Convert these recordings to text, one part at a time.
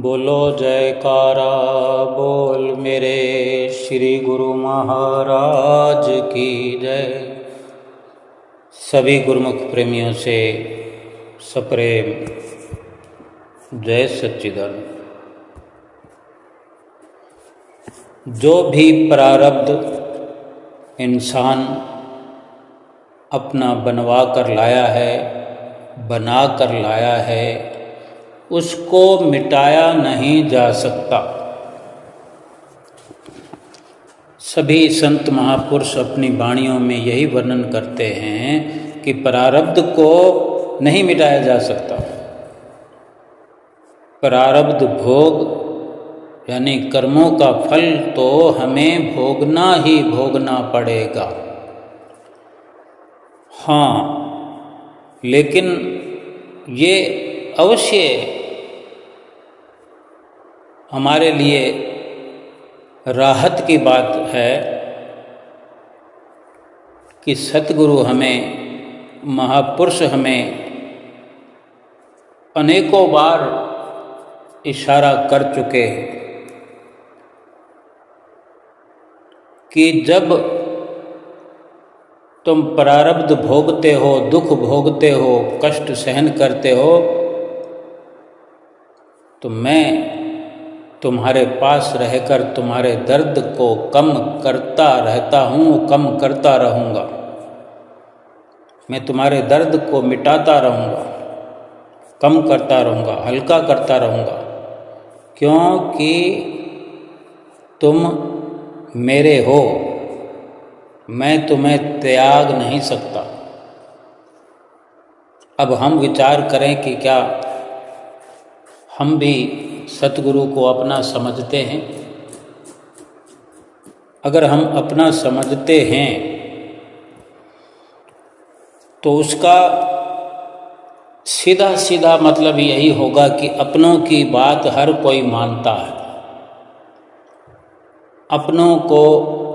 बोलो जयकारा बोल मेरे श्री गुरु महाराज की जय। सभी गुरुमुख प्रेमियों से सप्रेम जय सच्चिदानंद। जो भी प्रारब्ध इंसान अपना बनवा कर लाया है, बना कर लाया है, उसको मिटाया नहीं जा सकता। सभी संत महापुरुष अपनी वाणियों में यही वर्णन करते हैं कि प्रारब्ध को नहीं मिटाया जा सकता। प्रारब्ध भोग यानी कर्मों का फल तो हमें भोगना ही भोगना पड़ेगा। हाँ, लेकिन ये अवश्य हमारे लिए राहत की बात है कि सतगुरु हमें, महापुरुष हमें अनेकों बार इशारा कर चुके हैं कि जब तुम प्रारब्ध भोगते हो, दुख भोगते हो, कष्ट सहन करते हो, तो मैं तुम्हारे पास रहकर तुम्हारे दर्द को कम करता रहता हूँ, कम करता रहूँगा। मैं तुम्हारे दर्द को मिटाता रहूँगा, कम करता रहूँगा, हल्का करता रहूँगा, क्योंकि तुम मेरे हो। मैं तुम्हें त्याग नहीं सकता। अब हम विचार करें कि क्या हम भी सतगुरु को अपना समझते हैं? अगर हम अपना समझते हैं तो उसका सीधा सीधा मतलब यही होगा कि अपनों की बात हर कोई मानता है। अपनों को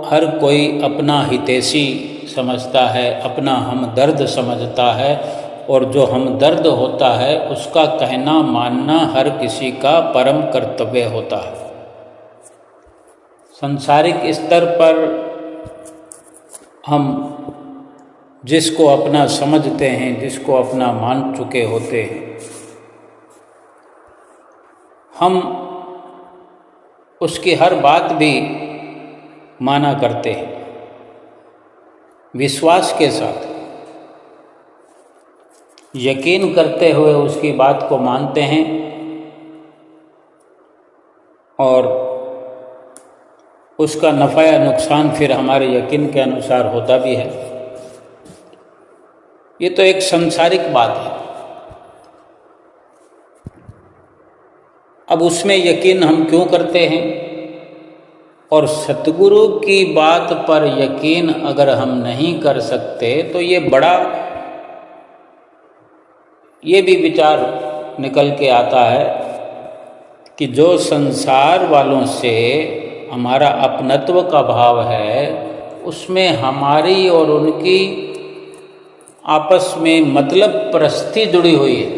हर कोई अपना हितैषी समझता है, अपना हमदर्द समझता है, और जो हमदर्द होता है उसका कहना मानना हर किसी का परम कर्तव्य होता है। सांसारिक स्तर पर हम जिसको अपना समझते हैं, जिसको अपना मान चुके होते हैं, हम उसकी हर बात भी माना करते हैं, विश्वास के साथ यकीन करते हुए उसकी बात को मानते हैं, और उसका नफ़ा या नुकसान फिर हमारे यकीन के अनुसार होता भी है। ये तो एक सांसारिक बात है। अब उसमें यकीन हम क्यों करते हैं? और सतगुरु की बात पर यकीन अगर हम नहीं कर सकते तो ये भी विचार निकल के आता है कि जो संसार वालों से हमारा अपनत्व का भाव है, उसमें हमारी और उनकी आपस में मतलब परस्ती जुड़ी हुई है।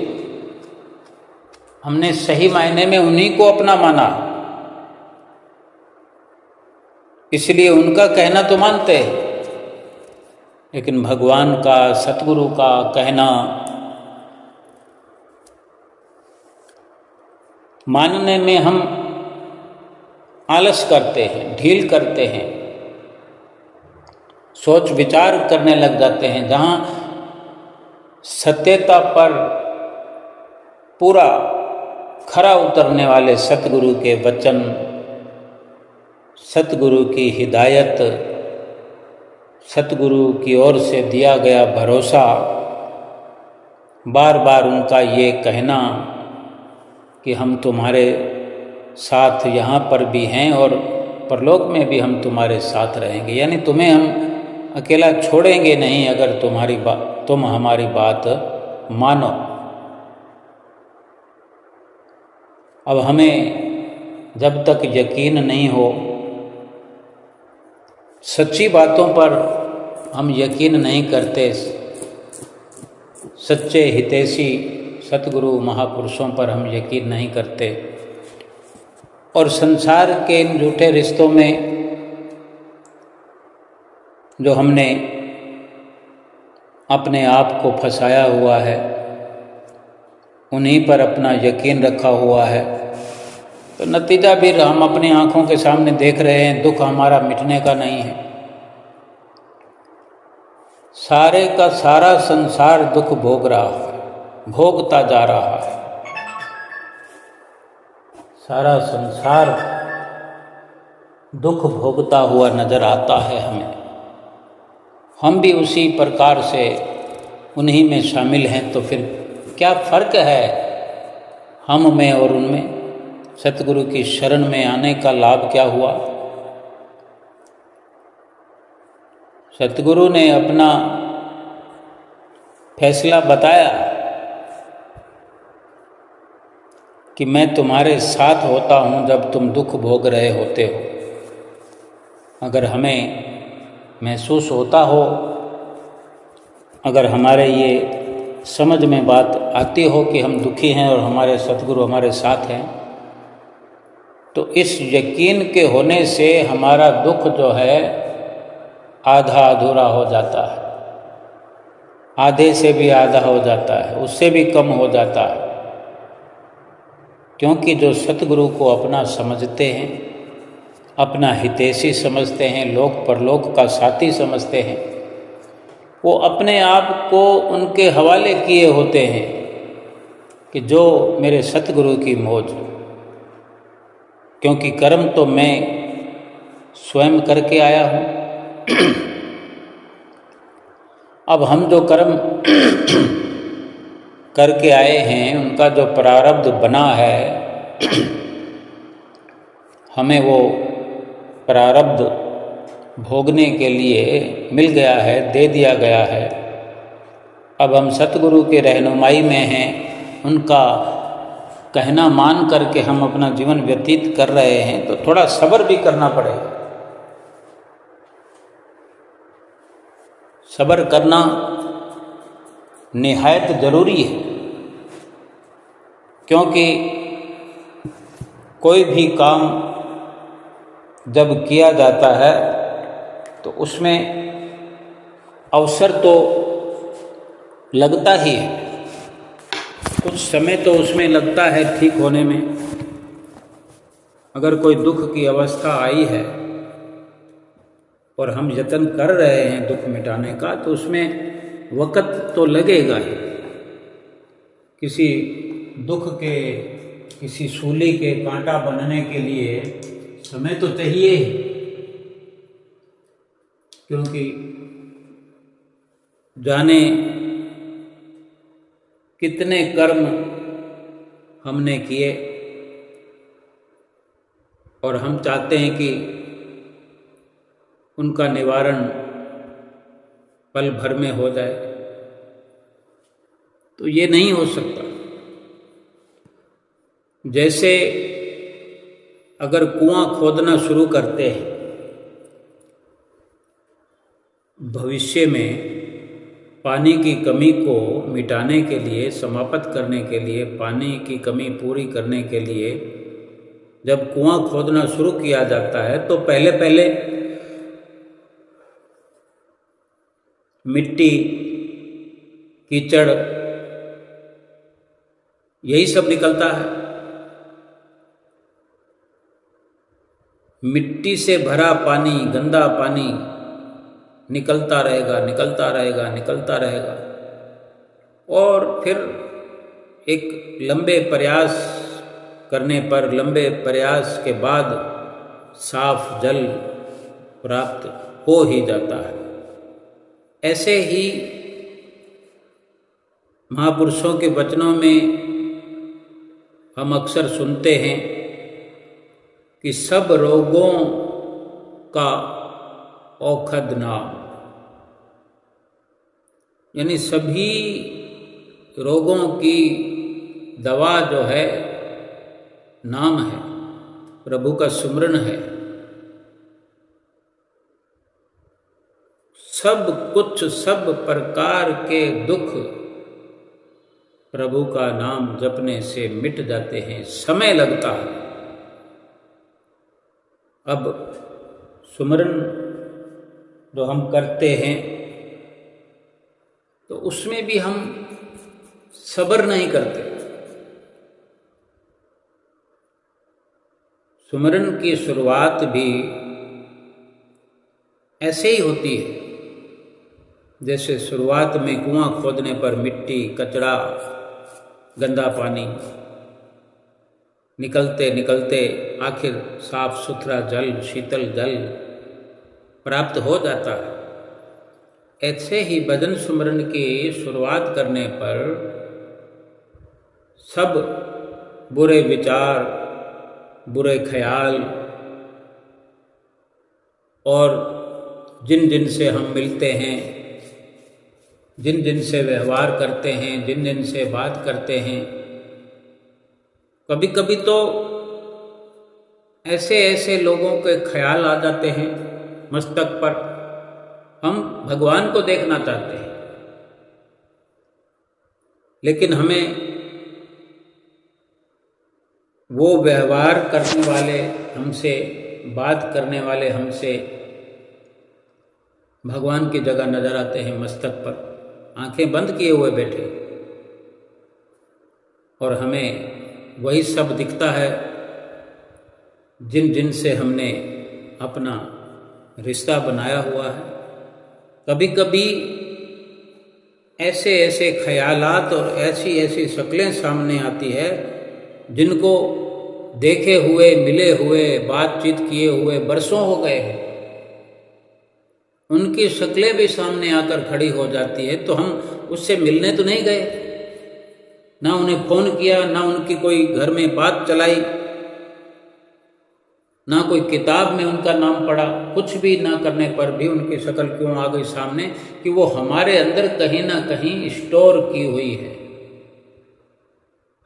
हमने सही मायने में उन्हीं को अपना माना, इसलिए उनका कहना तो मानते हैं, लेकिन भगवान का, सतगुरु का कहना मानने में हम आलस करते हैं, ढील करते हैं, सोच विचार करने लग जाते हैं। जहाँ सत्यता पर पूरा खरा उतरने वाले सतगुरु के वचन, सतगुरु की हिदायत, सतगुरु की ओर से दिया गया भरोसा, बार बार उनका ये कहना कि हम तुम्हारे साथ यहाँ पर भी हैं और परलोक में भी हम तुम्हारे साथ रहेंगे, यानी तुम्हें हम अकेला छोड़ेंगे नहीं अगर तुम हमारी बात मानो। अब हमें जब तक यकीन नहीं हो, सच्ची बातों पर हम यकीन नहीं करते, सच्चे हितैषी सतगुरु महापुरुषों पर हम यकीन नहीं करते, और संसार के इन झूठे रिश्तों में जो हमने अपने आप को फंसाया हुआ है, उन्हीं पर अपना यकीन रखा हुआ है, तो नतीजा भी हम अपनी आँखों के सामने देख रहे हैं। दुख हमारा मिटने का नहीं है। सारे का सारा संसार दुख भोग रहा है, भोगता जा रहा है। सारा संसार दुख भोगता हुआ नजर आता है हमें। हम भी उसी प्रकार से उन्हीं में शामिल हैं। तो फिर क्या फर्क है हम में और उनमें? सतगुरु की शरण में आने का लाभ क्या हुआ? सतगुरु ने अपना फैसला बताया कि मैं तुम्हारे साथ होता हूँ जब तुम दुख भोग रहे होते हो। अगर हमें महसूस होता हो, अगर हमारे ये समझ में बात आती हो कि हम दुखी हैं और हमारे सतगुरु हमारे साथ हैं, तो इस यकीन के होने से हमारा दुख जो है आधा अधूरा हो जाता है, आधे से भी आधा हो जाता है, उससे भी कम हो जाता है। क्योंकि जो सतगुरु को अपना समझते हैं, अपना हितैषी समझते हैं, लोक परलोक का साथी समझते हैं, वो अपने आप को उनके हवाले किए होते हैं कि जो मेरे सतगुरु की मौज। क्योंकि कर्म तो मैं स्वयं करके आया हूँ। अब हम जो कर्म करके आए हैं, उनका जो प्रारब्ध बना है, हमें वो प्रारब्ध भोगने के लिए मिल गया है, दे दिया गया है। अब हम सतगुरु के रहनुमाई में हैं, उनका कहना मान करके हम अपना जीवन व्यतीत कर रहे हैं, तो थोड़ा सब्र भी करना पड़ेगा। सब्र करना निहायत जरूरी है, क्योंकि कोई भी काम जब किया जाता है तो उसमें अवसर तो लगता ही है, कुछ समय तो उसमें लगता है ठीक होने में। अगर कोई दुख की अवस्था आई है और हम यत्न कर रहे हैं दुख मिटाने का, तो उसमें वक़्त तो लगेगा ही। किसी दुख के, किसी सूली के कांटा बनने के लिए समय तो चाहिए ही, क्योंकि जाने कितने कर्म हमने किए और हम चाहते हैं कि उनका निवारण पल भर में हो जाए, तो ये नहीं हो सकता। जैसे अगर कुआं खोदना शुरू करते हैं, भविष्य में पानी की कमी को मिटाने के लिए, समाप्त करने के लिए, पानी की कमी पूरी करने के लिए जब कुआं खोदना शुरू किया जाता है, तो पहले पहले मिट्टी, कीचड़, यही सब निकलता है। मिट्टी से भरा पानी, गंदा पानी निकलता रहेगा, निकलता रहेगा, निकलता रहेगा, और फिर एक लंबे प्रयास करने पर, लंबे प्रयास के बाद साफ जल प्राप्त हो ही जाता है। ऐसे ही महापुरुषों के वचनों में हम अक्सर सुनते हैं कि सब रोगों का औषध नाम, यानी सभी रोगों की दवा जो है नाम है, प्रभु का सुमरन है। सब कुछ, सब प्रकार के दुख प्रभु का नाम जपने से मिट जाते हैं। समय लगता है, अब सुमरन जो हम करते हैं तो उसमें भी हम सब्र नहीं करते। सुमरन की शुरुआत भी ऐसे ही होती है जैसे शुरुआत में कुआं खोदने पर मिट्टी, कचरा, गंदा पानी निकलते निकलते आखिर साफ सुथरा जल, शीतल जल प्राप्त हो जाता है। ऐसे ही भजन सुमरन की शुरुआत करने पर सब बुरे विचार, बुरे ख्याल और जिन जिन से हम मिलते हैं, जिन जिन से व्यवहार करते हैं, जिन जिन से बात करते हैं, कभी कभी तो ऐसे ऐसे लोगों के ख्याल आ जाते हैं मस्तक पर, हम भगवान को देखना चाहते हैं लेकिन हमें वो व्यवहार करने वाले हमसे, बात करने वाले हमसे भगवान की जगह नजर आते हैं मस्तक पर, आंखें बंद किए हुए बैठे, और हमें वही सब दिखता है जिन जिन से हमने अपना रिश्ता बनाया हुआ है। कभी कभी ऐसे ऐसे ख्यालात और ऐसी ऐसी शक्लें सामने आती है जिनको देखे हुए, मिले हुए, बातचीत किए हुए बरसों हो गए हैं, उनकी शक्लें भी सामने आकर खड़ी हो जाती है तो हम उससे मिलने तो नहीं गए, ना उन्हें फोन किया, ना उनकी कोई घर में बात चलाई, ना कोई किताब में उनका नाम पढ़ा, कुछ भी ना करने पर भी उनकी शक्ल क्यों आ गई सामने कि वो हमारे अंदर कहीं ना कहीं स्टोर की हुई है।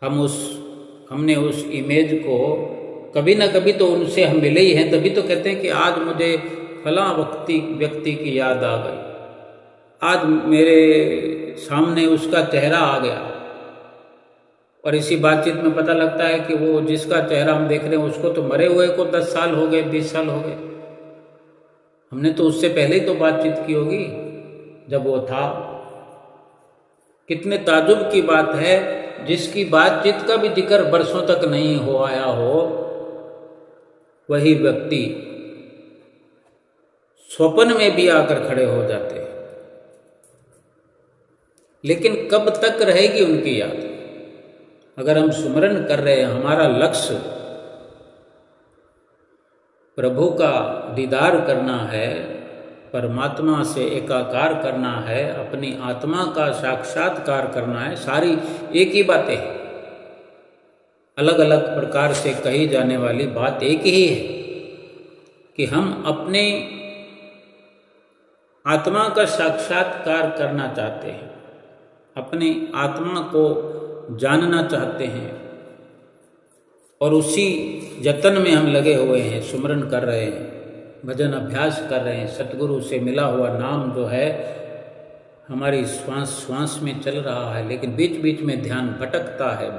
हमने उस इमेज को कभी ना कभी तो उनसे हम मिले ही हैं, तभी तो कहते हैं कि आज मुझे फला व्यक्ति की याद आ गई, आज मेरे सामने उसका चेहरा आ गया। और इसी बातचीत में पता लगता है कि वो जिसका चेहरा हम देख रहे हैं उसको तो मरे हुए को 10 साल हो गए, 20 साल हो गए, हमने तो उससे पहले ही तो बातचीत की होगी जब वो था। कितने ताजुब की बात है, जिसकी बातचीत का भी जिक्र बरसों तक नहीं हो आया हो, वही व्यक्ति स्वप्न में भी आकर खड़े हो जाते हैं। लेकिन कब तक रहेगी उनकी याद? अगर हम सुमरन कर रहे हैं, हमारा लक्ष्य प्रभु का दीदार करना है, परमात्मा से एकाकार करना है, अपनी आत्मा का साक्षात्कार करना है, सारी एक ही बातें हैं, अलग अलग प्रकार से कही जाने वाली बात एक ही है कि हम अपने आत्मा का साक्षात्कार करना चाहते हैं, अपनी आत्मा को जानना चाहते हैं, और उसी यत्न में हम लगे हुए हैं, सुमरन कर रहे हैं, भजन अभ्यास कर रहे हैं। सतगुरु से मिला हुआ नाम जो है हमारी श्वास श्वास में चल रहा है, लेकिन बीच बीच में ध्यान भटकता है,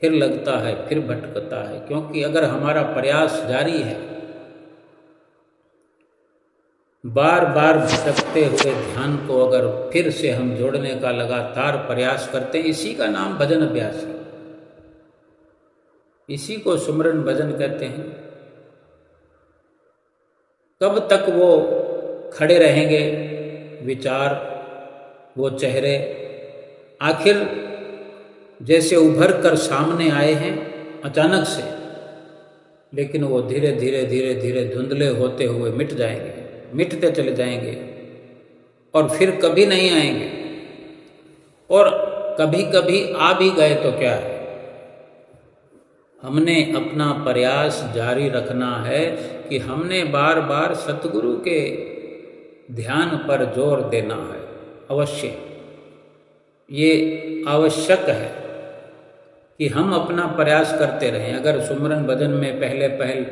फिर लगता है, फिर भटकता है। क्योंकि अगर हमारा प्रयास जारी है, बार बार भटकते हुए ध्यान को अगर फिर से हम जोड़ने का लगातार प्रयास करते हैं, इसी का नाम भजन अभ्यास है, इसी को सुमरन भजन कहते हैं। कब तक वो खड़े रहेंगे विचार, वो चेहरे? आखिर जैसे उभर कर सामने आए हैं अचानक से, लेकिन वो धीरे धीरे धीरे धीरे धुंधले होते हुए मिट जाएंगे, मिटते चले जाएंगे और फिर कभी नहीं आएंगे। और कभी कभी आ भी गए तो क्या है, हमने अपना प्रयास जारी रखना है कि हमने बार बार सतगुरु के ध्यान पर जोर देना है। अवश्य ये आवश्यक है कि हम अपना प्रयास करते रहें। अगर सुमरन भजन में पहल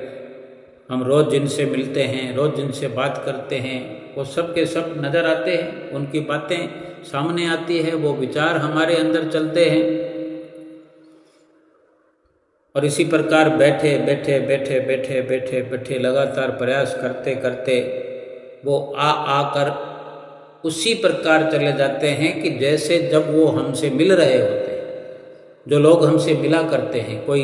हम रोज़ जिनसे मिलते हैं, रोज़ जिनसे बात करते हैं, वो सब के सब नज़र आते हैं, उनकी बातें सामने आती है, वो विचार हमारे अंदर चलते हैं। और इसी प्रकार बैठे बैठे बैठे बैठे बैठे बैठे लगातार प्रयास करते करते वो आकर उसी प्रकार चले जाते हैं कि जैसे जब वो हमसे मिल रहे होते हैं। जो लोग हमसे मिला करते हैं, कोई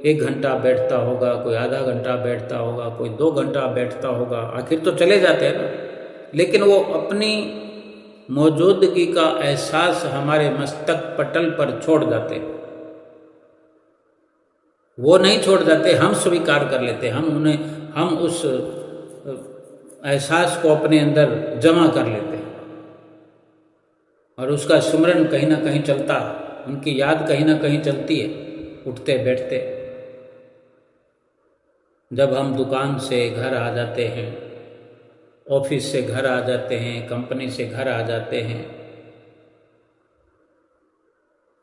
1 घंटा बैठता होगा, कोई आधा घंटा बैठता होगा, कोई 2 घंटा बैठता होगा, आखिर तो चले जाते हैं ना, लेकिन वो अपनी मौजूदगी का एहसास हमारे मस्तक पटल पर छोड़ जाते हैं। वो नहीं छोड़ जाते, हम स्वीकार कर लेते, हम उस एहसास को अपने अंदर जमा कर लेते हैं और उसका सुमरन कहीं ना कहीं चलता है, उनकी याद कहीं ना कहीं चलती है उठते बैठते। जब हम दुकान से घर आ जाते हैं, ऑफिस से घर आ जाते हैं, कंपनी से घर आ जाते हैं,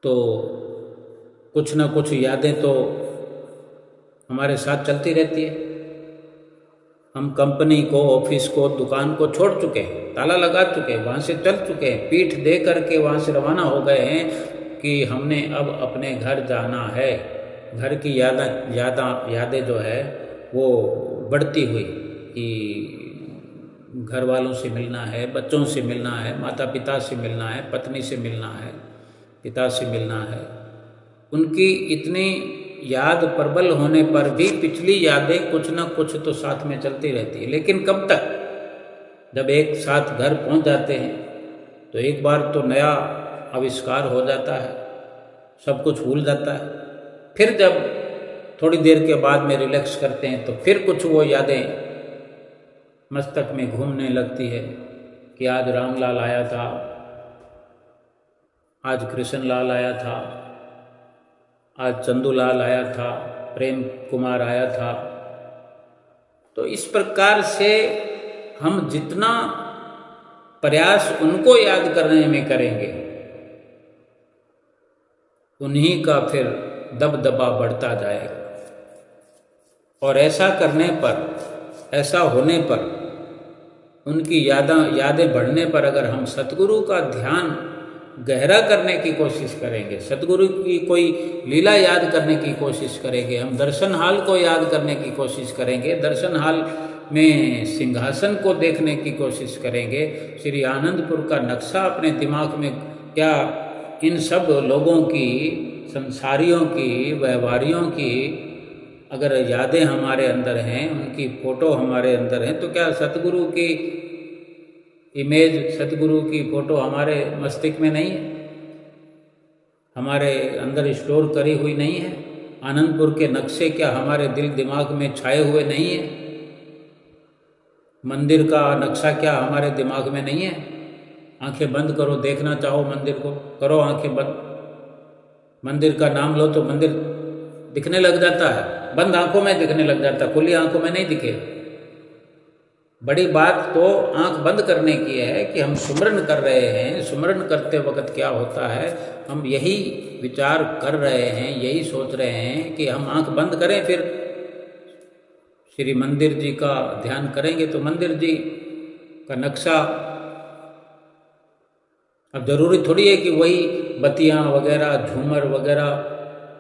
तो कुछ ना कुछ यादें तो हमारे साथ चलती रहती है। हम कंपनी को, ऑफिस को, दुकान को छोड़ चुके हैं, ताला लगा चुके हैं, वहाँ से चल चुके हैं, पीठ दे करके वहाँ से रवाना हो गए हैं कि हमने अब अपने घर जाना है। घर की यादें जो है वो बढ़ती हुई कि घर वालों से मिलना है, बच्चों से मिलना है, माता पिता से मिलना है, पत्नी से मिलना है, पिता से मिलना है। उनकी इतनी याद प्रबल होने पर भी पिछली यादें कुछ न कुछ तो साथ में चलती रहती है। लेकिन कब तक? जब एक साथ घर पहुंच जाते हैं तो एक बार तो नया आविष्कार हो जाता है, सब कुछ भूल जाता है। फिर जब थोड़ी देर के बाद में रिलैक्स करते हैं तो फिर कुछ वो यादें मस्तक में घूमने लगती है कि आज रामलाल आया था, आज कृष्ण लाल आया था, आज चंदूलाल आया था, प्रेम कुमार आया था। तो इस प्रकार से हम जितना प्रयास उनको याद करने में करेंगे, उन्हीं का फिर दबदबा बढ़ता जाएगा। और ऐसा करने पर, ऐसा होने पर, उनकी यादें बढ़ने पर अगर हम सतगुरु का ध्यान गहरा करने की कोशिश करेंगे, सतगुरु की कोई लीला याद करने की कोशिश करेंगे, हम दर्शन हाल को याद करने की कोशिश करेंगे, दर्शन हाल में सिंहासन को देखने की कोशिश करेंगे, श्री आनंदपुर का नक्शा अपने दिमाग में, क्या इन सब लोगों की, संसारियों की, व्यवहारियों की अगर यादें हमारे अंदर हैं, उनकी फ़ोटो हमारे अंदर हैं, तो क्या सतगुरु की इमेज, सतगुरु की फ़ोटो हमारे मस्तिष्क में नहीं है, हमारे अंदर स्टोर करी हुई नहीं है? आनंदपुर के नक्शे क्या हमारे दिल दिमाग में छाए हुए नहीं है? मंदिर का नक्शा क्या हमारे दिमाग में नहीं है? आंखें बंद करो, देखना चाहो मंदिर को, करो आंखें बंद, मंदिर का नाम लो तो मंदिर दिखने लग जाता है, बंद आंखों में दिखने लग जाता है, खुली आंखों में नहीं दिखे। बड़ी बात तो आंख बंद करने की है कि हम सुमरन कर रहे हैं। सुमरन करते वक्त क्या होता है, हम यही विचार कर रहे हैं, यही सोच रहे हैं कि हम आंख बंद करें, फिर श्री मंदिर जी का ध्यान करेंगे तो मंदिर जी का नक्शा, अब जरूरी थोड़ी है कि वही बत्तियां वगैरह, झूमर वगैरह,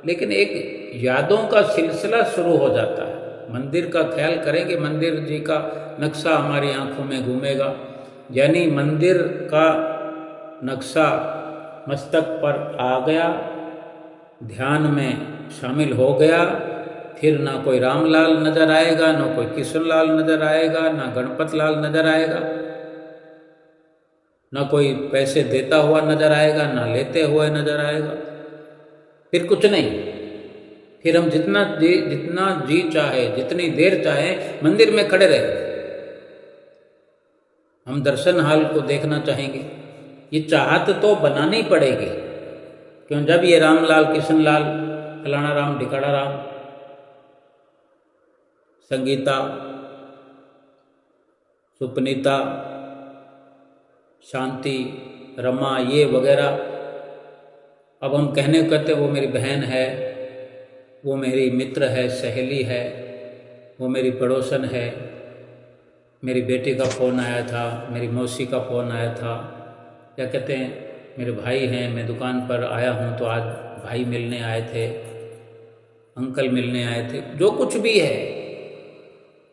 लेकिन एक यादों का सिलसिला शुरू हो जाता है। मंदिर का ख्याल करेंगे, मंदिर जी का नक्शा हमारी आंखों में घूमेगा, यानी मंदिर का नक्शा मस्तक पर आ गया, ध्यान में शामिल हो गया, फिर ना कोई रामलाल नजर आएगा, ना कोई किशनलाल नजर आएगा, ना गणपत लाल नजर आएगा, ना कोई पैसे देता हुआ नजर आएगा, ना लेते हुए नजर आएगा, फिर कुछ नहीं। फिर हम जितना जी चाहे, जितनी देर चाहे मंदिर में खड़े रहे, हम दर्शन हाल को देखना चाहेंगे। ये चाहत तो बनानी पड़ेगी, क्यों? जब ये रामलाल, किशनलाल, फलाना राम, ढिकाड़ा राम, संगीता, सुपनीता, शांति, रमा, ये वगैरह, अब हम कहने कहते वो मेरी बहन है, वो मेरी मित्र है, सहेली है, वो मेरी पड़ोसन है, मेरी बेटी का फ़ोन आया था, मेरी मौसी का फ़ोन आया था, क्या कहते हैं, मेरे भाई हैं, मैं दुकान पर आया हूँ तो आज भाई मिलने आए थे, अंकल मिलने आए थे, जो कुछ भी है,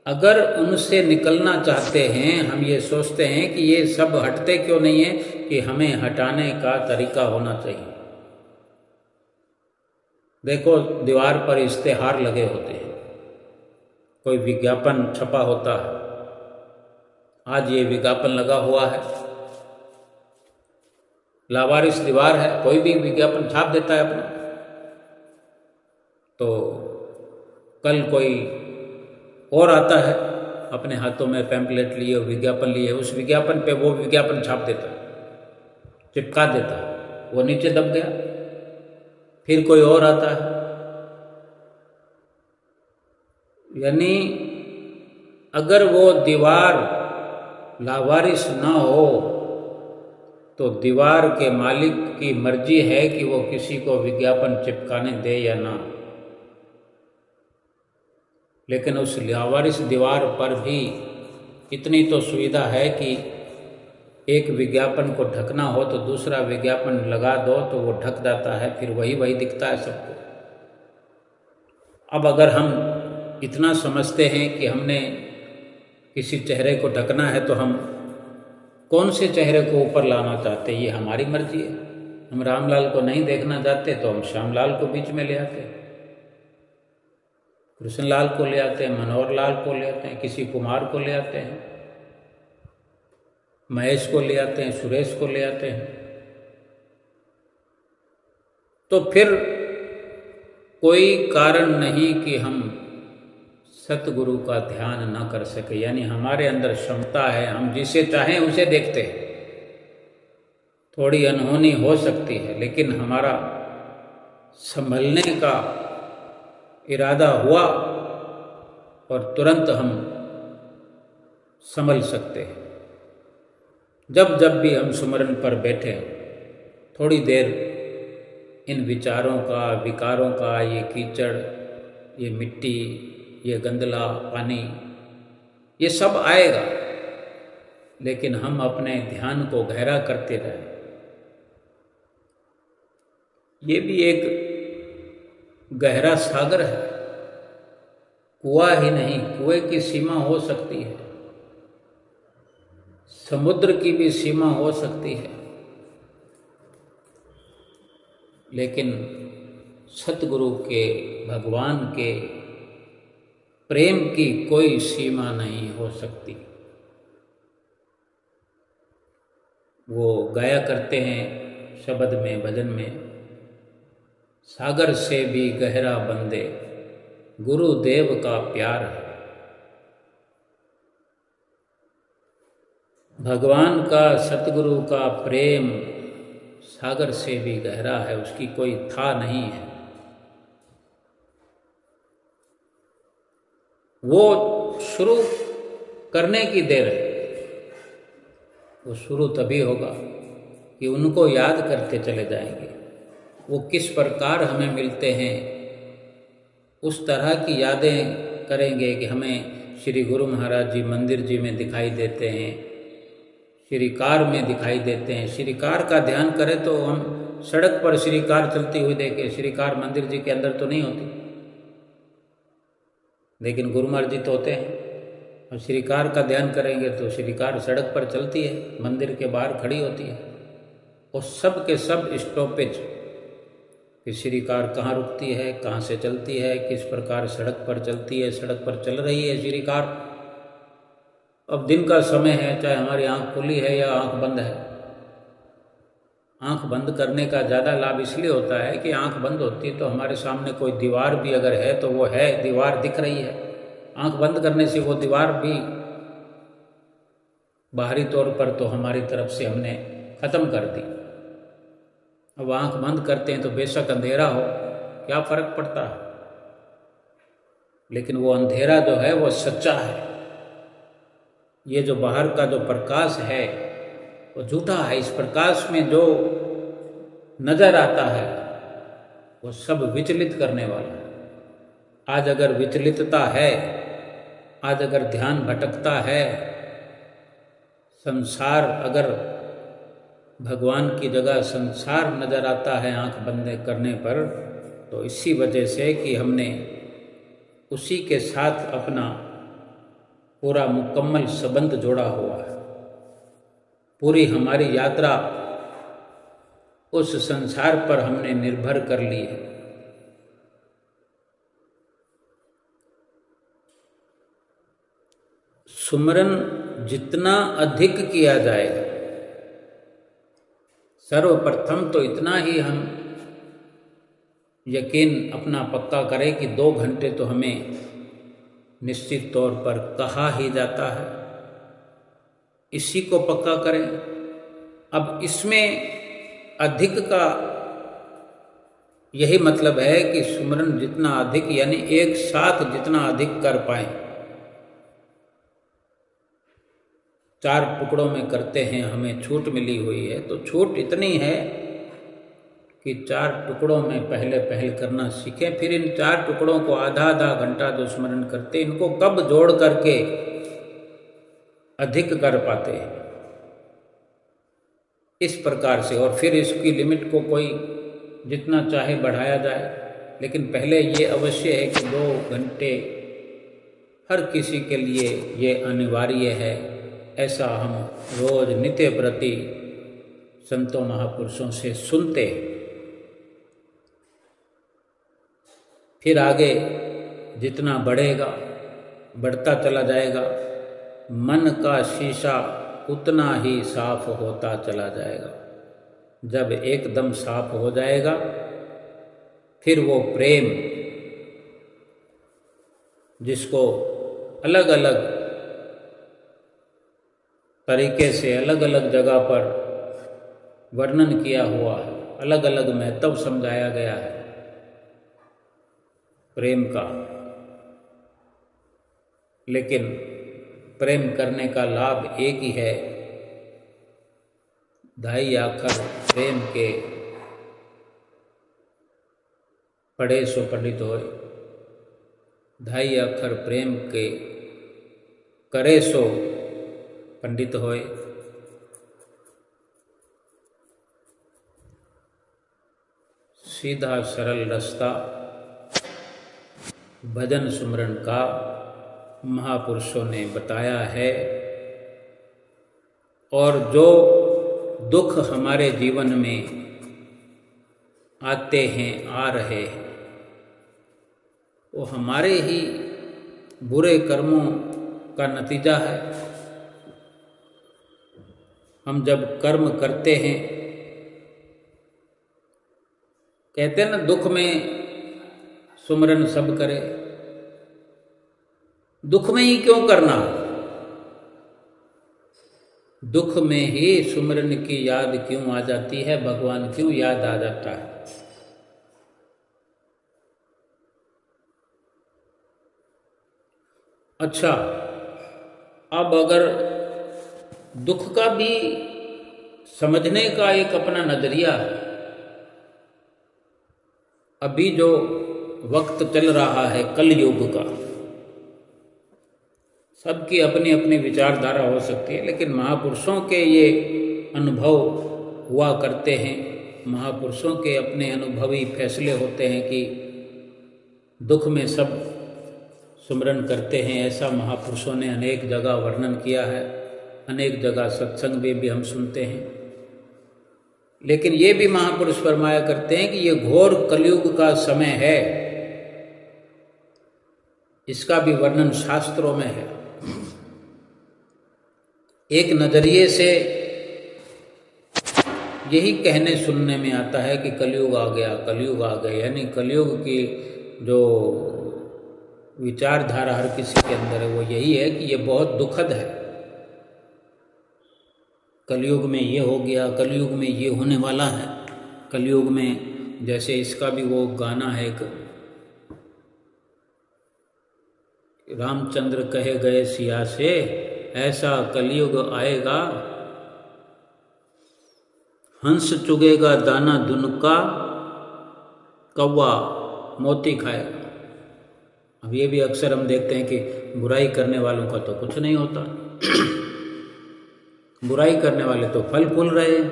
अगर उनसे निकलना चाहते हैं, हम ये सोचते हैं कि ये सब हटते क्यों नहीं है, कि हमें हटाने का तरीका होना चाहिए। देखो, दीवार पर इश्तेहार लगे होते हैं, कोई विज्ञापन छपा होता है, आज ये विज्ञापन लगा हुआ है, लावारिस दीवार है, कोई भी विज्ञापन छाप देता है अपना, तो कल कोई और आता है अपने हाथों में पैम्पलेट लिए, विज्ञापन लिए, उस विज्ञापन पे वो विज्ञापन छाप देता है, चिपका देता है, वो नीचे दब गया। फिर कोई और आता है, यानी अगर वो दीवार लावारिस ना हो तो दीवार के मालिक की मर्जी है कि वो किसी को विज्ञापन चिपकाने दे या ना। लेकिन उस लावारिस दीवार पर भी इतनी तो सुविधा है कि एक विज्ञापन को ढकना हो तो दूसरा विज्ञापन लगा दो तो वो ढक जाता है, फिर वही दिखता है सबको। अब अगर हम इतना समझते हैं कि हमने किसी चेहरे को ढकना है तो हम कौन से चेहरे को ऊपर लाना चाहते हैं, ये हमारी मर्जी है। हम रामलाल को नहीं देखना चाहते तो हम श्यामलाल को बीच में ले आते हैं, कृष्णलाल को ले आते हैं, मनोहर लाल को ले आते हैं, किसी कुमार को ले आते हैं, महेश को ले आते हैं, सुरेश को ले आते हैं। तो फिर कोई कारण नहीं कि हम सतगुरु का ध्यान न कर सके, यानी हमारे अंदर क्षमता है, हम जिसे चाहें उसे देखते हैं। थोड़ी अनहोनी हो सकती है, लेकिन हमारा संभलने का इरादा हुआ और तुरंत हम संभल सकते हैं। जब जब भी हम सुमरन पर बैठे, थोड़ी देर इन विचारों का, विकारों का, ये कीचड़, ये मिट्टी, ये गंदला पानी, ये सब आएगा, लेकिन हम अपने ध्यान को गहरा करते रहें। ये भी एक गहरा सागर है, कुआं ही नहीं, कुएं की सीमा हो सकती है, समुद्र की भी सीमा हो सकती है, लेकिन सतगुरु के, भगवान के प्रेम की कोई सीमा नहीं हो सकती। वो गाया करते हैं शब्द में, भजन में, सागर से भी गहरा बंदे गुरुदेव का प्यार है। भगवान का, सतगुरु का प्रेम सागर से भी गहरा है, उसकी कोई था नहीं है। वो शुरू करने की देर है, वो शुरू तभी होगा कि उनको याद करते चले जाएंगे। वो किस प्रकार हमें मिलते हैं, उस तरह की यादें करेंगे कि हमें श्री गुरु महाराज जी मंदिर जी में दिखाई देते हैं, श्री कार में दिखाई देते हैं। श्री कार का ध्यान करें तो हम सड़क पर श्री कार चलती हुई देखें, श्री कार मंदिर जी के अंदर तो नहीं होती, लेकिन गुरु महाराज जी तो होते हैं। और श्री कार का ध्यान करेंगे तो श्री कार सड़क पर चलती है, मंदिर के बाहर खड़ी होती है, और सब के सब स्टॉपेज कि श्री कार कहाँ रुकती है, कहाँ से चलती है, किस प्रकार सड़क पर चलती है, सड़क पर चल रही है श्री कार। अब दिन का समय है, चाहे हमारी आंख खुली है या आंख बंद है। आंख बंद करने का ज़्यादा लाभ इसलिए होता है कि आंख बंद होती है तो हमारे सामने कोई दीवार भी अगर है तो वो है, दीवार दिख रही है। आंख बंद करने से वो दीवार भी बाहरी तौर पर तो हमारी तरफ से हमने ख़त्म कर दी। अब आंख बंद करते हैं तो बेशक अंधेरा हो, क्या फ़र्क पड़ता है, लेकिन वो अंधेरा जो है वो सच्चा है। ये जो बाहर का जो प्रकाश है वो झूठा है। इस प्रकाश में जो नज़र आता है वो सब विचलित करने वाला है। आज अगर विचलितता है, आज अगर ध्यान भटकता है, संसार अगर भगवान की जगह संसार नज़र आता है आंख बंद करने पर, तो इसी वजह से कि हमने उसी के साथ अपना पूरा मुकम्मल संबंध जोड़ा हुआ है। पूरी हमारी यात्रा उस संसार पर हमने निर्भर कर ली है। सुमरन जितना अधिक किया जाएगा, सर्वप्रथम तो इतना ही हम यकीन अपना पक्का करें कि 2 घंटे तो हमें निश्चित तौर पर कहा ही जाता है, इसी को पक्का करें। अब इसमें अधिक का यही मतलब है कि सुमरन जितना अधिक यानी एक साथ जितना अधिक कर पाए। 4 टुकड़ों में करते हैं, हमें छूट मिली हुई है, तो छूट इतनी है कि 4 टुकड़ों में पहले करना सीखें। फिर इन 4 टुकड़ों को आधा घंटा जो स्मरण करते, इनको कब जोड़ करके अधिक कर पाते हैं, इस प्रकार से। और फिर इसकी लिमिट को कोई जितना चाहे बढ़ाया जाए, लेकिन पहले ये अवश्य है कि 2 घंटे हर किसी के लिए ये अनिवार्य है। ऐसा हम रोज नित्य प्रति संतों महापुरुषों से सुनते हैं। फिर आगे जितना बढ़ेगा, बढ़ता चला जाएगा, मन का शीशा उतना ही साफ होता चला जाएगा। जब एकदम साफ हो जाएगा, फिर वो प्रेम जिसको अलग अलग तरीके से अलग अलग जगह पर वर्णन किया हुआ है, अलग अलग महत्व समझाया गया है प्रेम का, लेकिन प्रेम करने का लाभ एक ही है। धाई आखर प्रेम के पढ़े सो पंडित होए, धाई अक्षर प्रेम के करे सो पंडित होए। सीधा सरल रास्ता भजन सुमरन का महापुरुषों ने बताया है। और जो दुख हमारे जीवन में आते हैं, आ रहे हैं, वो हमारे ही बुरे कर्मों का नतीजा है। हम जब कर्म करते हैं, कहते हैं ना, दुख में सुमरन सब करे। दुख में ही क्यों करना? दुख में ही सुमरन की याद क्यों आ जाती है, भगवान क्यों याद आ जाता है? अच्छा, अब अगर दुख का भी समझने का एक अपना नजरिया है। अभी जो वक्त चल रहा है कलयुग का, सबकी अपनी अपनी विचारधारा हो सकती है, लेकिन महापुरुषों के ये अनुभव हुआ करते हैं। महापुरुषों के अपने अनुभवी फैसले होते हैं कि दुख में सब सुमरन करते हैं। ऐसा महापुरुषों ने अनेक जगह वर्णन किया है, अनेक जगह सत्संग में भी हम सुनते हैं। लेकिन ये भी महापुरुष फरमाया करते हैं कि ये घोर कलयुग का समय है, इसका भी वर्णन शास्त्रों में है। एक नजरिए से यही कहने सुनने में आता है कि कलयुग आ गया, कलयुग आ गया, यानी कलयुग की जो विचारधारा हर किसी के अंदर है वो यही है कि ये बहुत दुखद है। कलयुग में ये हो गया, कलयुग में ये होने वाला है, कलयुग में, जैसे इसका भी वो गाना है एक, रामचंद्र कहे गए सिया से, ऐसा कलयुग आएगा, हंस चुगेगा दाना दुनका, कौवा मोती खाएगा। अब ये भी अक्सर हम देखते हैं कि बुराई करने वालों का तो कुछ नहीं होता, बुराई करने वाले तो फल फूल रहे हैं,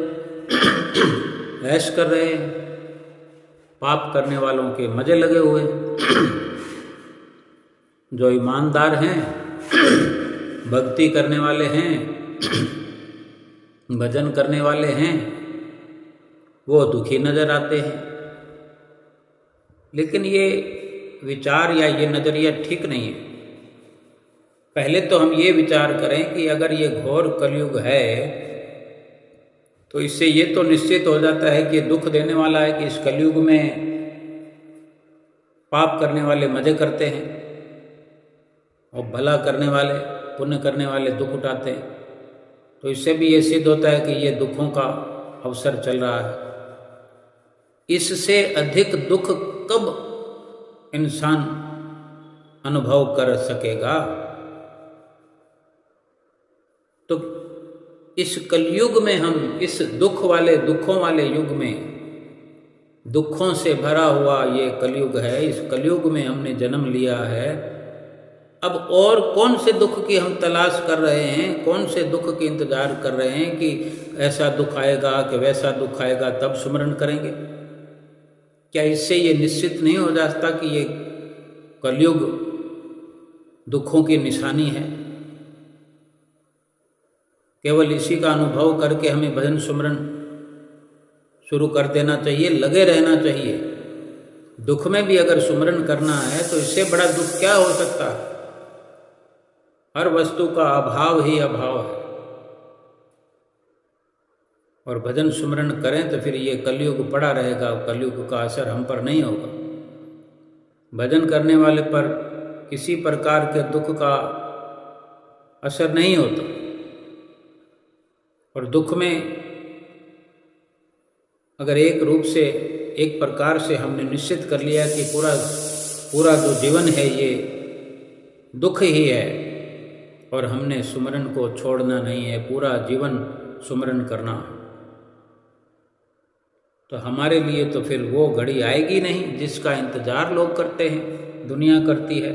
ऐश कर रहे हैं। पाप करने वालों के मजे लगे हुए। जो ईमानदार हैं, भक्ति करने वाले हैं, भजन करने वाले हैं, वो दुखी नजर आते हैं। लेकिन ये विचार या ये नज़रिया ठीक नहीं है। पहले तो हम ये विचार करें कि अगर ये घोर कलयुग है तो इससे ये तो निश्चित हो जाता है कि दुख देने वाला है, कि इस कलयुग में पाप करने वाले मजे करते हैं और भला करने वाले, पुण्य करने वाले दुख उठाते हैं। तो इससे भी ये सिद्ध होता है कि ये दुखों का अवसर चल रहा है। इससे अधिक दुख कब इंसान अनुभव कर सकेगा? तो इस कलयुग में हम, इस दुखों वाले युग में, दुखों से भरा हुआ ये कलयुग है, इस कलयुग में हमने जन्म लिया है। अब और कौन से दुख की हम तलाश कर रहे हैं, कौन से दुख की इंतजार कर रहे हैं कि ऐसा दुख आएगा कि वैसा दुख आएगा तब सुमरन करेंगे? क्या इससे ये निश्चित नहीं हो जाता कि ये कलयुग दुखों की निशानी है? केवल इसी का अनुभव करके हमें भजन सुमरन शुरू कर देना चाहिए, लगे रहना चाहिए। दुख में भी अगर सुमरन करना है तो इससे बड़ा दुख क्या हो सकता है? हर वस्तु का अभाव ही अभाव है। और भजन सुमरन करें तो फिर ये कलयुग पड़ा रहेगा, कलयुग का असर हम पर नहीं होगा। भजन करने वाले पर किसी प्रकार के दुख का असर नहीं होता। और दुख में अगर एक रूप से, एक प्रकार से हमने निश्चित कर लिया कि पूरा जो जीवन है ये दुख ही है और हमने सुमरन को छोड़ना नहीं है, पूरा जीवन सुमरन करना है, तो हमारे लिए तो फिर वो घड़ी आएगी नहीं जिसका इंतजार लोग करते हैं, दुनिया करती है।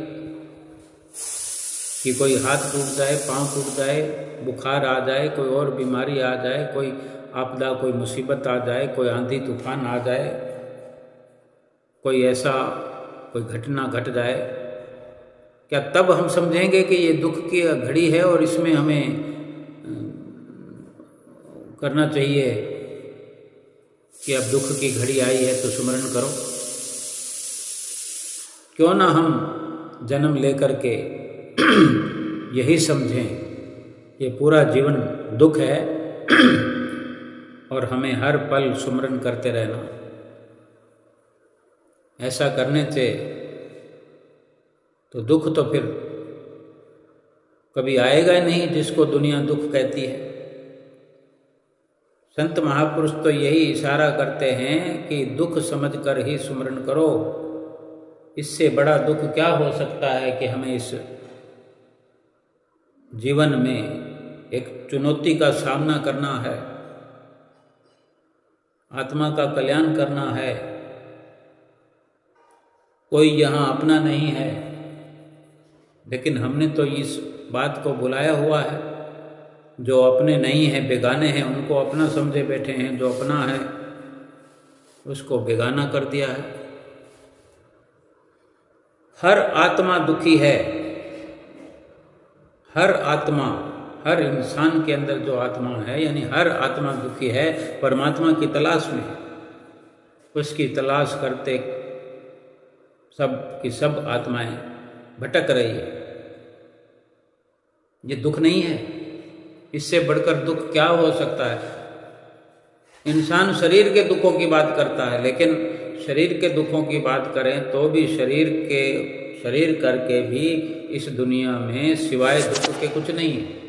कि कोई हाथ टूट जाए, पांव टूट जाए, बुखार आ जाए, कोई और बीमारी आ जाए, कोई आपदा, कोई मुसीबत आ जाए, कोई आंधी तूफान आ जाए, कोई ऐसा कोई घटना घट जाए, क्या तब हम समझेंगे कि ये दुख की घड़ी है और इसमें हमें करना चाहिए कि अब दुख की घड़ी आई है तो सुमरन करो? क्यों ना हम जन्म लेकर के यही समझें ये पूरा जीवन दुख है और हमें हर पल सुमरन करते रहना। ऐसा करने से तो दुख तो फिर कभी आएगा ही नहीं जिसको दुनिया दुख कहती है। संत महापुरुष तो यही इशारा करते हैं कि दुख समझकर ही सुमरन करो। इससे बड़ा दुख क्या हो सकता है कि हमें इस जीवन में एक चुनौती का सामना करना है, आत्मा का कल्याण करना है। कोई यहाँ अपना नहीं है, लेकिन हमने तो इस बात को बुलाया हुआ है। जो अपने नहीं हैं, बेगाने हैं, उनको अपना समझे बैठे हैं। जो अपना है उसको बेगाना कर दिया है। हर आत्मा दुखी है। हर आत्मा, हर इंसान के अंदर जो आत्मा है, यानी हर आत्मा दुखी है, परमात्मा की तलाश में। उसकी तलाश करते सब की सब आत्माएं भटक रही है। ये दुख नहीं है। इससे बढ़कर दुख क्या हो सकता है? इंसान शरीर के दुखों की बात करता है, लेकिन शरीर के दुखों की बात करें तो भी शरीर करके भी इस दुनिया में सिवाय दुख के कुछ नहीं है।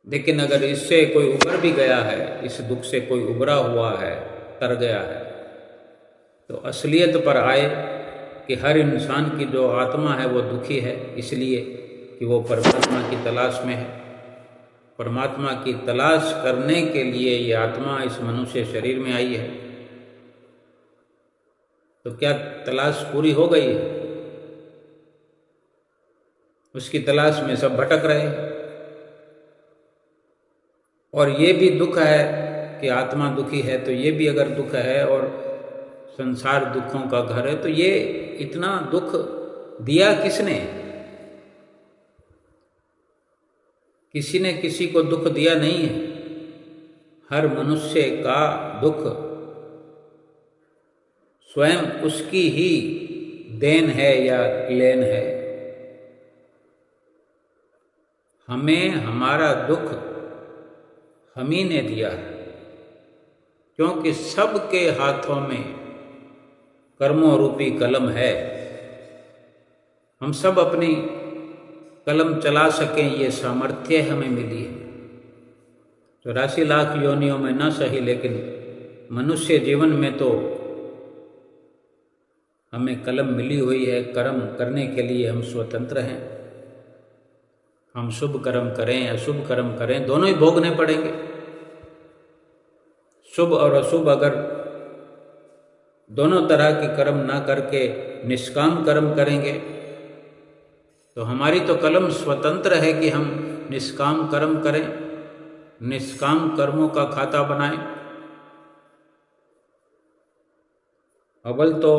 लेकिन अगर इससे कोई उबर भी गया है, इस दुख से कोई उबरा हुआ है, तर गया है, तो असलियत पर आए कि हर इंसान की जो आत्मा है वो दुखी है, इसलिए कि वो परमात्मा की तलाश में है। परमात्मा की तलाश करने के लिए ये आत्मा इस मनुष्य शरीर में आई है। तो क्या तलाश पूरी हो गई है? उसकी तलाश में सब भटक रहे हैं। और ये भी दुख है कि आत्मा दुखी है, तो ये भी अगर दुख है और संसार दुखों का घर है, तो ये इतना दुख दिया किसने? किसी ने किसी को दुख दिया नहीं है। हर मनुष्य का दुख स्वयं उसकी ही देन है या लेन है। हमें हमारा दुख हम ही ने दिया है, क्योंकि सबके हाथों में कर्मों रूपी कलम है। हम सब अपनी कलम चला सकें, ये सामर्थ्य हमें मिली है। 84 लाख योनियों में न सही, लेकिन मनुष्य जीवन में तो हमें कलम मिली हुई है। कर्म करने के लिए हम स्वतंत्र हैं। हम शुभ कर्म करें, अशुभ कर्म करें, दोनों ही भोगने पड़ेंगे। शुभ और अशुभ अगर दोनों तरह के कर्म ना करके निष्काम कर्म करेंगे, तो हमारी तो कलम स्वतंत्र है कि हम निष्काम कर्म करें, निष्काम कर्मों का खाता बनाएं। अव्वल तो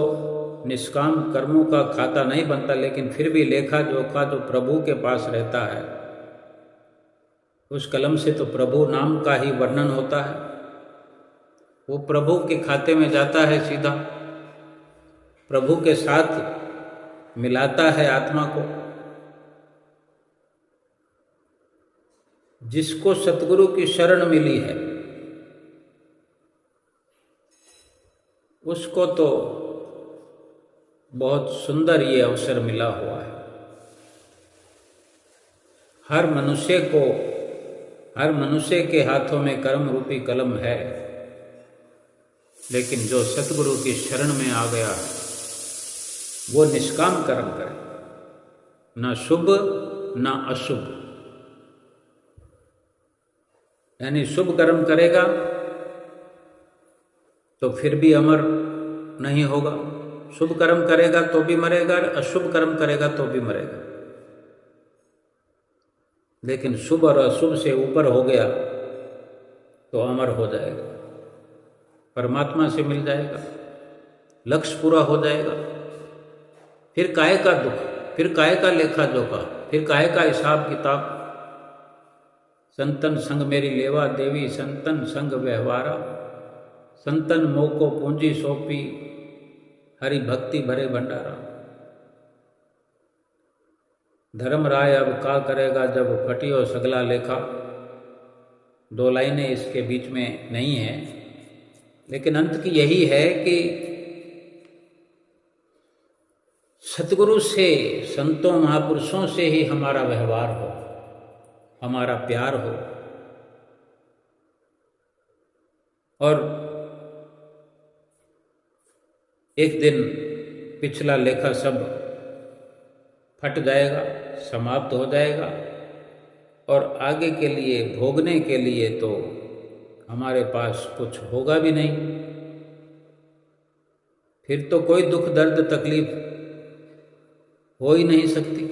निष्काम कर्मों का खाता नहीं बनता, लेकिन फिर भी लेखा जोखा जो प्रभु के पास रहता है, उस कलम से तो प्रभु नाम का ही वर्णन होता है। वो प्रभु के खाते में जाता है सीधा, प्रभु के साथ मिलाता है आत्मा को। जिसको सतगुरु की शरण मिली है, उसको तो बहुत सुंदर ये अवसर मिला हुआ है। हर मनुष्य के हाथों में कर्म रूपी कलम है, लेकिन जो सतगुरु की शरण में आ गया वो निष्काम कर्म करे, न शुभ न अशुभ। यानी शुभ कर्म करेगा तो फिर भी अमर नहीं होगा, शुभ कर्म करेगा तो भी मरेगा, अशुभ कर्म करेगा तो भी मरेगा। लेकिन शुभ और अशुभ से ऊपर हो गया तो अमर हो जाएगा, परमात्मा से मिल जाएगा, लक्ष्य पूरा हो जाएगा। फिर काहे का दुख, फिर काहे का लेखा जोखा, फिर काहे का हिसाब किताब। संतन संग मेरी लेवा देवी, संतन संग व्यवहारा, संतन मोह को पूंजी सौंपी, हरि भक्ति भरे भंडारा। धर्म राय अब का करेगा जब फटियो सगला लेखा। 2 लाइनें इसके बीच में नहीं है, लेकिन अंत की यही है कि सतगुरु से, संतों महापुरुषों से ही हमारा व्यवहार हो, हमारा प्यार हो। और एक दिन पिछला लेखा सब फट जाएगा, समाप्त हो जाएगा, और आगे के लिए भोगने के लिए तो हमारे पास कुछ होगा भी नहीं। फिर तो कोई दुख दर्द तकलीफ हो ही नहीं सकती।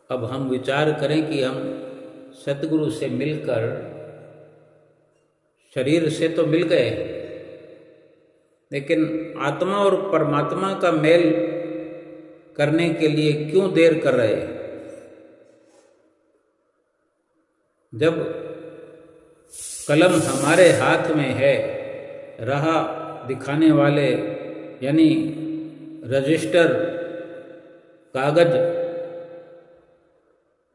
अब हम विचार करें कि हम सतगुरु से मिलकर, शरीर से तो मिल गए, लेकिन आत्मा और परमात्मा का मेल करने के लिए क्यों देर कर रहे हैं? जब कलम हमारे हाथ में है, राह दिखाने वाले यानी रजिस्टर, कागज,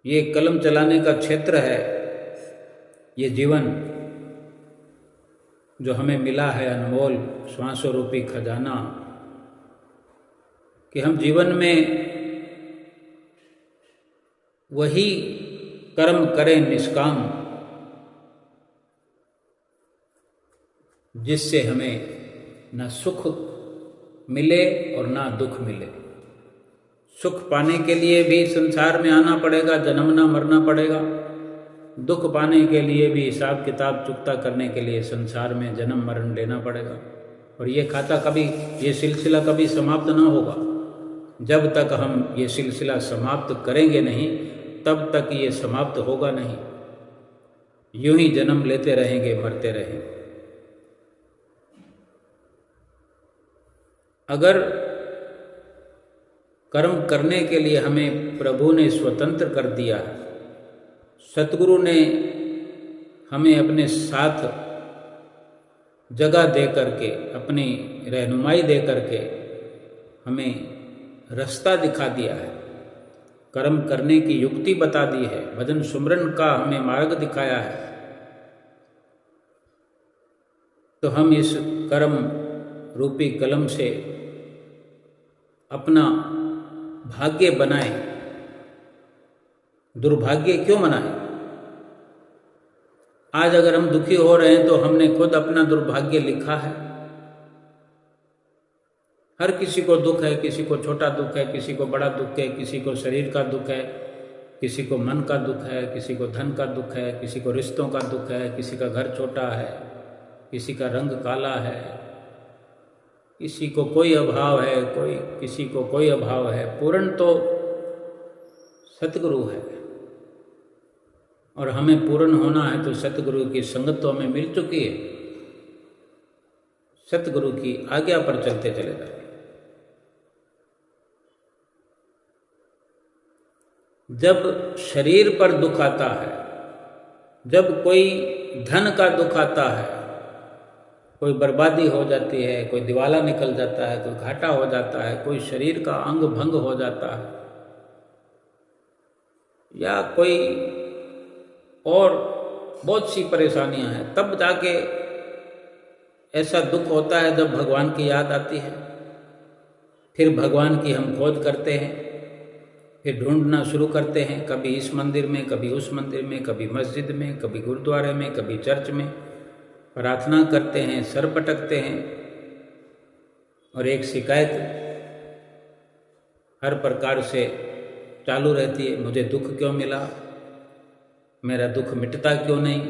ये कलम चलाने का क्षेत्र है। ये जीवन जो हमें मिला है अनमोल श्वासों रूपी खजाना, कि हम जीवन में वही कर्म करें निष्काम, जिससे हमें न सुख मिले और ना दुख मिले। सुख पाने के लिए भी संसार में आना पड़ेगा, जन्मना मरना पड़ेगा। दुख पाने के लिए भी हिसाब किताब चुकता करने के लिए संसार में जन्म मरण लेना पड़ेगा। और ये खाता कभी, ये सिलसिला कभी समाप्त ना होगा। जब तक हम ये सिलसिला समाप्त करेंगे नहीं, तब तक ये समाप्त होगा नहीं। यूं ही जन्म लेते रहेंगे, मरते रहेंगे। अगर कर्म करने के लिए हमें प्रभु ने स्वतंत्र कर दिया, सतगुरु ने हमें अपने साथ जगह दे करके, अपनी रहनुमाई दे करके हमें रास्ता दिखा दिया है, कर्म करने की युक्ति बता दी है, भजन सुमरन का हमें मार्ग दिखाया है, तो हम इस कर्म रूपी कलम से अपना भाग्य बनाएं, दुर्भाग्य क्यों बनाएं? आज अगर हम दुखी हो रहे हैं तो हमने खुद अपना दुर्भाग्य लिखा है। हर किसी को दुख है, किसी को छोटा दुख है, किसी को बड़ा दुख है, किसी को शरीर का दुख है, किसी को मन का दुख है, किसी को धन का दुख है, किसी को रिश्तों का दुख है, किसी का घर छोटा है, किसी का रंग काला है, किसी को कोई अभाव है, किसी को कोई अभाव है। पूर्ण तो सतगुरु है, और हमें पूर्ण होना है तो सतगुरु की संगत तो हमें मिल चुकी है। सतगुरु की आज्ञा पर चलते चले जाए। जब शरीर पर दुख आता है, जब कोई धन का दुख आता है, कोई बर्बादी हो जाती है, कोई दिवाला निकल जाता है, कोई घाटा हो जाता है, कोई शरीर का अंग भंग हो जाता है, या कोई और बहुत सी परेशानियां हैं, तब जाके ऐसा दुख होता है जब भगवान की याद आती है। फिर भगवान की हम खोज करते हैं, फिर ढूंढना शुरू करते हैं, कभी इस मंदिर में, कभी उस मंदिर में, कभी मस्जिद में, कभी गुरुद्वारे में, कभी चर्च में प्रार्थना करते हैं, सर पटकते हैं, और एक शिकायत हर प्रकार से चालू रहती है, मुझे दुख क्यों मिला, मेरा दुख मिटता क्यों नहीं,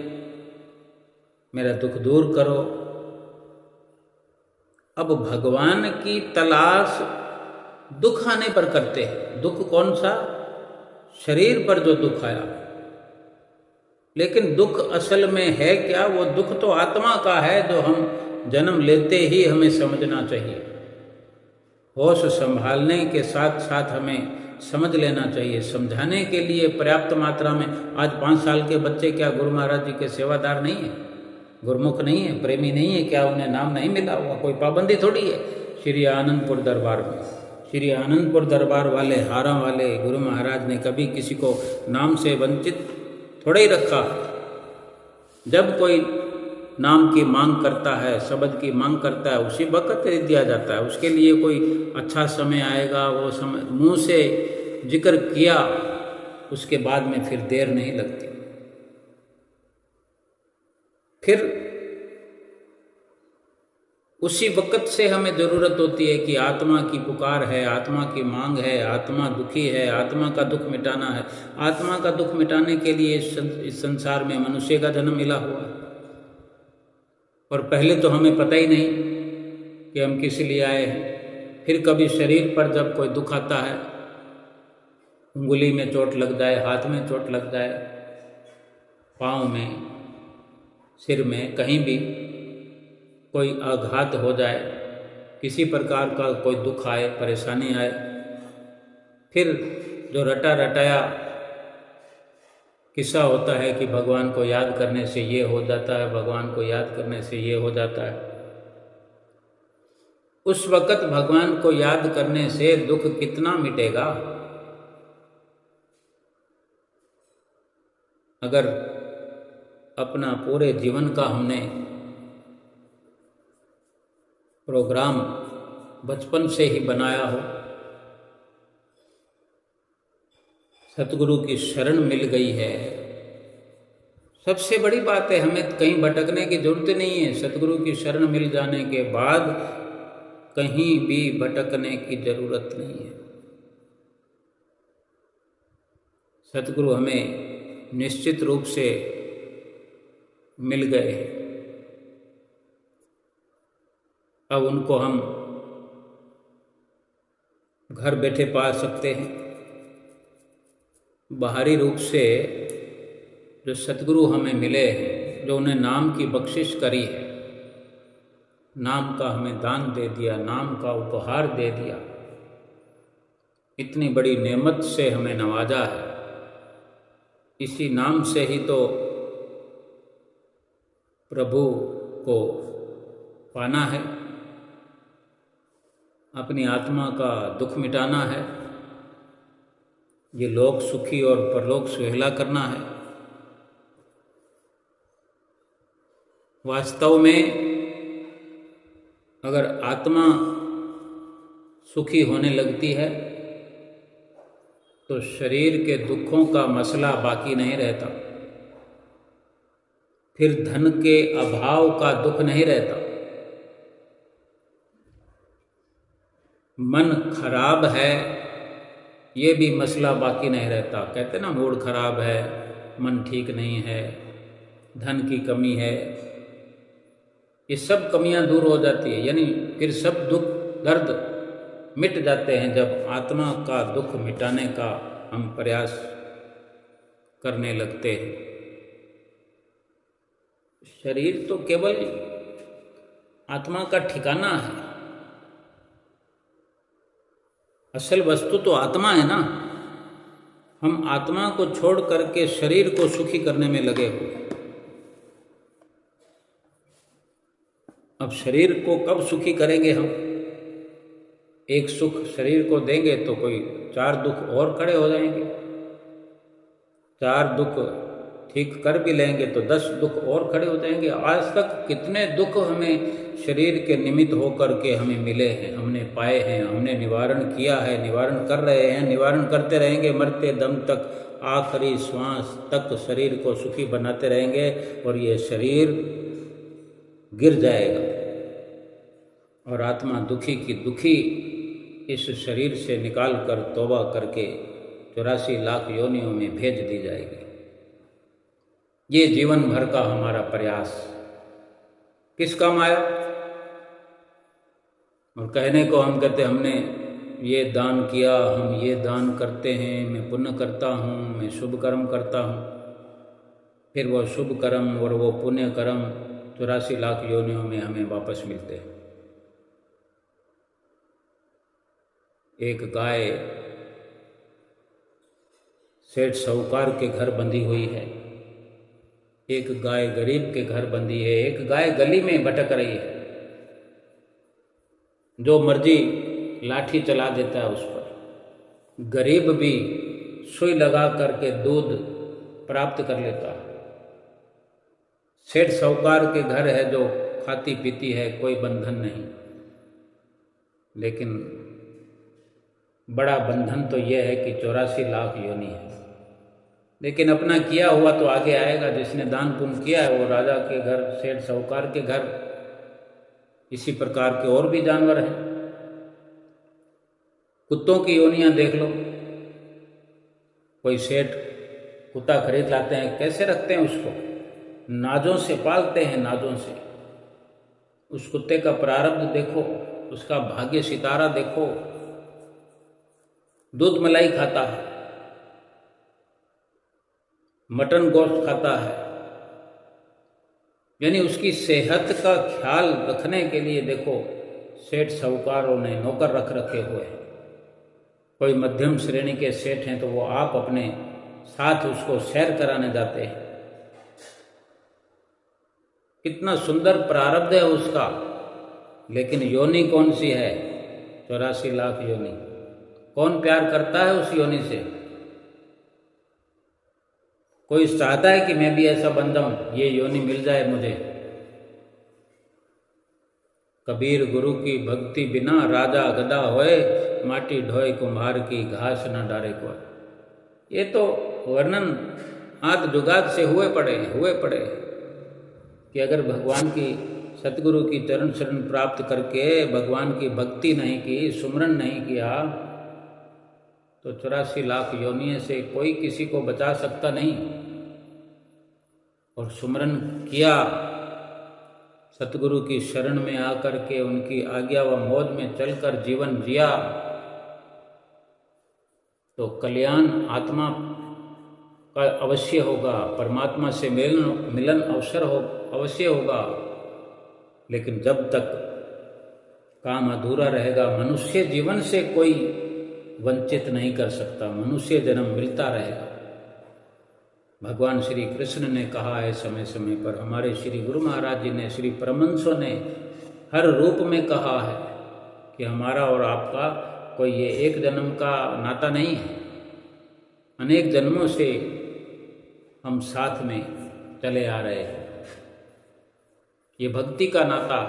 मेरा दुख दूर करो। अब भगवान की तलाश दुख आने पर करते हैं। दुख कौन सा? शरीर पर जो दुख आया, लेकिन दुख असल में है क्या? वो दुख तो आत्मा का है, जो हम जन्म लेते ही हमें समझना चाहिए। होश संभालने के साथ साथ हमें समझ लेना चाहिए। समझाने के लिए पर्याप्त मात्रा में, आज 5 साल के बच्चे क्या गुरु महाराज जी के सेवादार नहीं है, गुरमुख नहीं है, प्रेमी नहीं है क्या? उन्हें नाम नहीं मिला हुआ? कोई पाबंदी थोड़ी है। श्री आनंदपुर दरबार में, श्री आनंदपुर दरबार वाले, हारा वाले गुरु महाराज ने कभी किसी को नाम से वंचित थोड़ा ही रखा। जब कोई नाम की मांग करता है, शब्द की मांग करता है, उसी वक्त दिया जाता है। उसके लिए कोई अच्छा समय आएगा, वो समय मुंह से जिक्र किया, उसके बाद में फिर देर नहीं लगती। फिर उसी वक्त से हमें ज़रूरत होती है कि आत्मा की पुकार है, आत्मा की मांग है, आत्मा दुखी है, आत्मा का दुख मिटाना है। आत्मा का दुख मिटाने के लिए इस संसार में मनुष्य का जन्म मिला हुआ है, और पहले तो हमें पता ही नहीं कि हम किस लिए आए हैं। फिर कभी शरीर पर जब कोई दुख आता है, उंगली में चोट लग जाए, हाथ में चोट लग जाए, पाँव में, सिर में, कहीं भी कोई आघात हो जाए, किसी प्रकार का कोई दुख आए, परेशानी आए, फिर जो रटा रटाया किस्सा होता है कि भगवान को याद करने से ये हो जाता है, भगवान को याद करने से ये हो जाता है। उस वक़्त भगवान को याद करने से दुख कितना मिटेगा? अगर अपना पूरे जीवन का हमने प्रोग्राम बचपन से ही बनाया हो, सतगुरु की शरण मिल गई है, सबसे बड़ी बात है। हमें कहीं भटकने की जरूरत नहीं है। सतगुरु की शरण मिल जाने के बाद कहीं भी भटकने की जरूरत नहीं है। सतगुरु हमें निश्चित रूप से मिल गए हैं। अब उनको हम घर बैठे पा सकते हैं। बाहरी रूप से जो सतगुरु हमें मिले हैं, जो उन्हें नाम की बख्शिश करी है, नाम का हमें दान दे दिया, नाम का उपहार दे दिया, इतनी बड़ी नेमत से हमें नवाजा है। इसी नाम से ही तो प्रभु को पाना है, अपनी आत्मा का दुख मिटाना है, ये लोक सुखी और परलोक सुहेला करना है। वास्तव में अगर आत्मा सुखी होने लगती है तो शरीर के दुखों का मसला बाकी नहीं रहता, फिर धन के अभाव का दुख नहीं रहता, मन खराब है ये भी मसला बाकी नहीं रहता। कहते ना मूड खराब है, मन ठीक नहीं है, धन की कमी है, ये सब कमियां दूर हो जाती है, यानी फिर सब दुख दर्द मिट जाते हैं जब आत्मा का दुख मिटाने का हम प्रयास करने लगते हैं। शरीर तो केवल आत्मा का ठिकाना है, असल वस्तु तो आत्मा है ना। हम आत्मा को छोड़ करके शरीर को सुखी करने में लगे हुए। अब शरीर को कब सुखी करेंगे हम? एक सुख शरीर को देंगे तो कोई 4 दुख और खड़े हो जाएंगे, 4 दुख ठीक कर भी लेंगे तो 10 दुख और खड़े हो जाएंगे। आज तक कितने दुख हमें शरीर के निमित्त होकर के हमें मिले हैं, हमने पाए हैं, हमने निवारण किया है, निवारण कर रहे हैं, निवारण करते रहेंगे मरते दम तक, आखिरी श्वास तक शरीर को सुखी बनाते रहेंगे और ये शरीर गिर जाएगा और आत्मा दुखी की दुखी इस शरीर से निकाल कर तौबा करके 84 लाख योनियों में भेज दी जाएगी। ये जीवन भर का हमारा प्रयास किस काम आया? और कहने को हम कहते हमने ये दान किया, हम ये दान करते हैं, मैं पुण्य करता हूँ, मैं शुभ कर्म करता हूँ, फिर वो शुभ कर्म और वो पुण्य कर्म 84 लाख योनियों में हमें वापस मिलते हैं। एक गाय सेठ साहूकार के घर बंधी हुई है, एक गाय गरीब के घर बंधी है, एक गाय गली में भटक रही है, जो मर्जी लाठी चला देता है उस पर। गरीब भी सुई लगा करके दूध प्राप्त कर लेता है। सेठ साहूकार के घर है जो खाती पीती है, कोई बंधन नहीं, लेकिन बड़ा बंधन तो यह है कि 84 लाख योनि है। लेकिन अपना किया हुआ तो आगे आएगा। जिसने दान पुण्य किया है वो राजा के घर, सेठ साहूकार के घर, इसी प्रकार के और भी जानवर हैं। कुत्तों की योनियां देख लो, कोई सेठ कुत्ता खरीद लाते हैं, कैसे रखते हैं उसको? नाजों से पालते हैं, नाजों से। उस कुत्ते का प्रारब्ध देखो, उसका भाग्य सितारा देखो। दूध मलाई खाता है, मटन गोश्त खाता है, यानी उसकी सेहत का ख्याल रखने के लिए देखो सेठ साहूकारों ने नौकर रख रखे हुए हैं। कोई मध्यम श्रेणी के सेठ हैं तो वो आप अपने साथ उसको सैर कराने जाते हैं। कितना सुंदर प्रारब्ध है उसका, लेकिन योनि कौन सी है? 84 लाख योनि। कौन प्यार करता है उस योनि से? कोई चाहता है कि मैं भी ऐसा बन जाऊं, ये योनि मिल जाए मुझे? कबीर गुरु की भक्ति बिना राजा गदा होए, माटी ढोए कुम्हार की घास न डारे को। ये तो वर्णन आद जुगाद से हुए पड़े कि अगर भगवान की सतगुरु की चरण शरण प्राप्त करके भगवान की भक्ति नहीं की, सुमरन नहीं किया, तो 84 लाख योनियों से कोई किसी को बचा सकता नहीं। और सुमरन किया, सतगुरु की शरण में आकर के उनकी आज्ञा व मौज में चलकर जीवन जिया, तो कल्याण आत्मा का अवश्य होगा, परमात्मा से मिलन अवश्य होगा, लेकिन जब तक काम अधूरा रहेगा मनुष्य जीवन से कोई वंचित नहीं कर सकता, मनुष्य जन्म मिलता रहेगा। भगवान श्री कृष्ण ने कहा है समय समय पर, हमारे श्री गुरु महाराज जी ने, श्री परमहंसों ने हर रूप में कहा है कि हमारा और आपका कोई ये एक जन्म का नाता नहीं है, अनेक जन्मों से हम साथ में चले आ रहे हैं। ये भक्ति का नाता,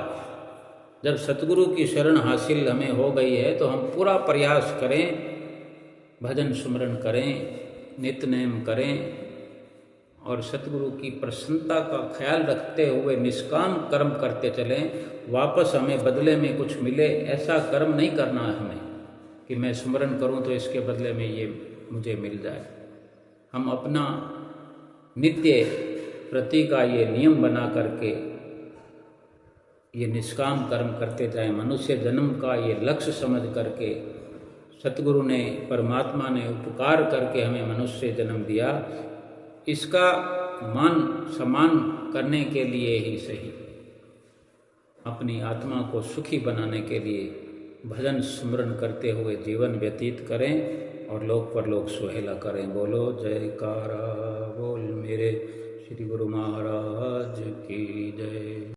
जब सतगुरु की शरण हासिल हमें हो गई है तो हम पूरा प्रयास करें, भजन सुमरन करें, नित्य नेम करें और सतगुरु की प्रसन्नता का ख्याल रखते हुए निष्काम कर्म करते चलें। वापस हमें बदले में कुछ मिले ऐसा कर्म नहीं करना है हमें कि मैं सुमरन करूं तो इसके बदले में ये मुझे मिल जाए। हम अपना नित्य प्रति का ये नियम बना करके ये निष्काम कर्म करते जाएं। मनुष्य जन्म का ये लक्ष्य समझ करके, सतगुरु ने, परमात्मा ने उपकार करके हमें मनुष्य जन्म दिया, इसका मान सम्मान करने के लिए ही सही, अपनी आत्मा को सुखी बनाने के लिए भजन स्मरण करते हुए जीवन व्यतीत करें और लोक परलोक सुहेला करें। बोलो जयकारा बोल मेरे श्री गुरु महाराज की जय।